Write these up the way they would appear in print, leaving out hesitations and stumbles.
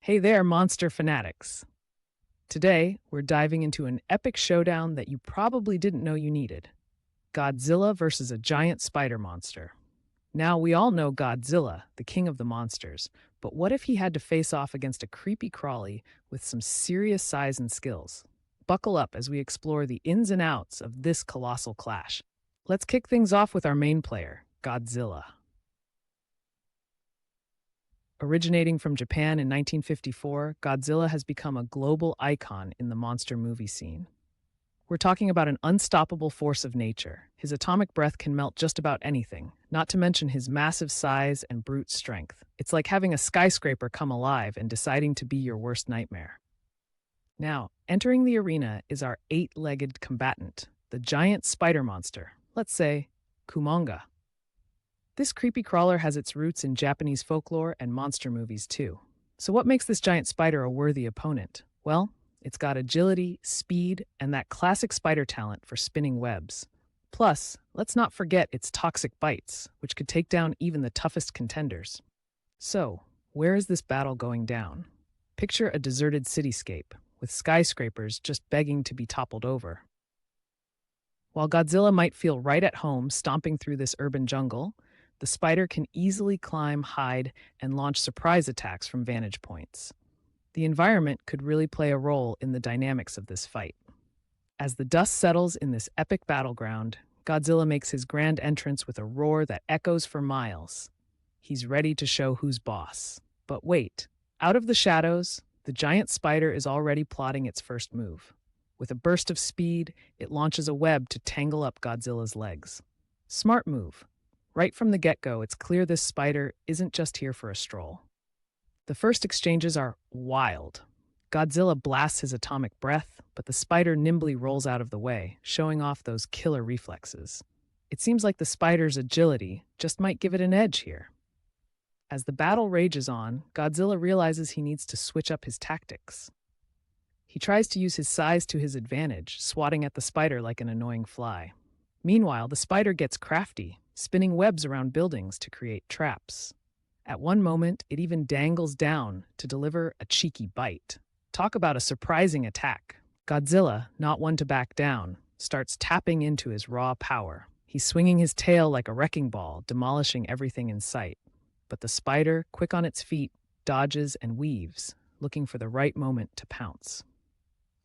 Hey there, monster fanatics. Today, we're diving into an epic showdown that you probably didn't know you needed: Godzilla versus a giant spider monster. Now, we all know Godzilla, the king of the monsters, but what if he had to face off against a creepy crawly with some serious size and skills? Buckle up as we explore the ins and outs of this colossal clash. Let's kick things off with our main player, Godzilla. Originating from Japan in 1954, Godzilla has become a global icon in the monster movie scene. We're talking about an unstoppable force of nature. His atomic breath can melt just about anything, not to mention his massive size and brute strength. It's like having a skyscraper come alive and deciding to be your worst nightmare. Now, entering the arena is our eight-legged combatant, the giant spider monster, let's say Kumonga. This creepy crawler has its roots in Japanese folklore and monster movies too. So what makes this giant spider a worthy opponent? Well, it's got agility, speed, and that classic spider talent for spinning webs. Plus, let's not forget its toxic bites, which could take down even the toughest contenders. So, where is this battle going down? Picture a deserted cityscape, with skyscrapers just begging to be toppled over. While Godzilla might feel right at home stomping through this urban jungle, the spider can easily climb, hide, and launch surprise attacks from vantage points. The environment could really play a role in the dynamics of this fight. As the dust settles in this epic battleground, Godzilla makes his grand entrance with a roar that echoes for miles. He's ready to show who's boss. But wait, out of the shadows, the giant spider is already plotting its first move. With a burst of speed, it launches a web to tangle up Godzilla's legs. Smart move. Right from the get-go, it's clear this spider isn't just here for a stroll. The first exchanges are wild. Godzilla blasts his atomic breath, but the spider nimbly rolls out of the way, showing off those killer reflexes. It seems like the spider's agility just might give it an edge here. As the battle rages on, Godzilla realizes he needs to switch up his tactics. He tries to use his size to his advantage, swatting at the spider like an annoying fly. Meanwhile, the spider gets crafty, spinning webs around buildings to create traps. At one moment, it even dangles down to deliver a cheeky bite. Talk about a surprising attack. Godzilla, not one to back down, starts tapping into his raw power. He's swinging his tail like a wrecking ball, demolishing everything in sight. But the spider, quick on its feet, dodges and weaves, looking for the right moment to pounce.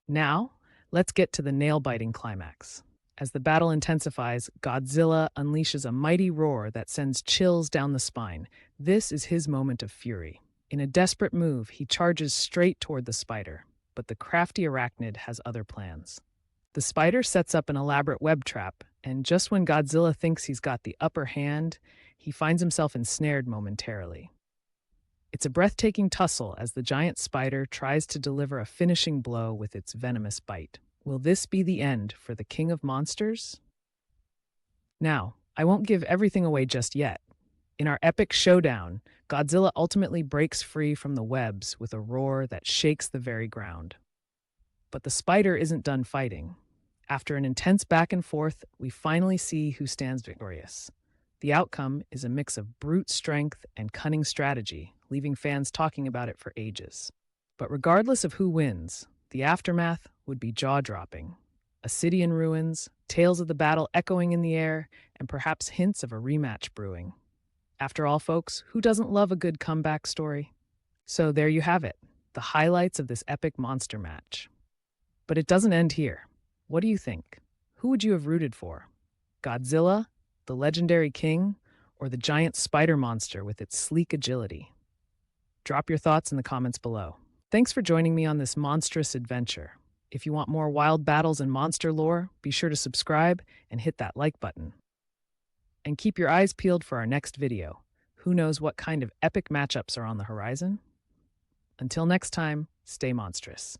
Now, let's get to the nail-biting climax. As the battle intensifies, Godzilla unleashes a mighty roar that sends chills down the spine. This is his moment of fury. In a desperate move, he charges straight toward the spider, but the crafty arachnid has other plans. The spider sets up an elaborate web trap, and just when Godzilla thinks he's got the upper hand, he finds himself ensnared momentarily. It's a breathtaking tussle as the giant spider tries to deliver a finishing blow with its venomous bite. Will this be the end for the king of monsters? Now, I won't give everything away just yet. In our epic showdown, Godzilla ultimately breaks free from the webs with a roar that shakes the very ground. But the spider isn't done fighting. After an intense back and forth, we finally see who stands victorious. The outcome is a mix of brute strength and cunning strategy, leaving fans talking about it for ages. But regardless of who wins, the aftermath would be jaw-dropping. A city in ruins, tales of the battle echoing in the air, and perhaps hints of a rematch brewing. After all, folks, who doesn't love a good comeback story? So there you have it, the highlights of this epic monster match. But it doesn't end here. What do you think? Who would you have rooted for? Godzilla, the legendary king, or the giant spider monster with its sleek agility? Drop your thoughts in the comments below. Thanks for joining me on this monstrous adventure. If you want more wild battles and monster lore, be sure to subscribe and hit that like button. And keep your eyes peeled for our next video. Who knows what kind of epic matchups are on the horizon? Until next time, stay monstrous.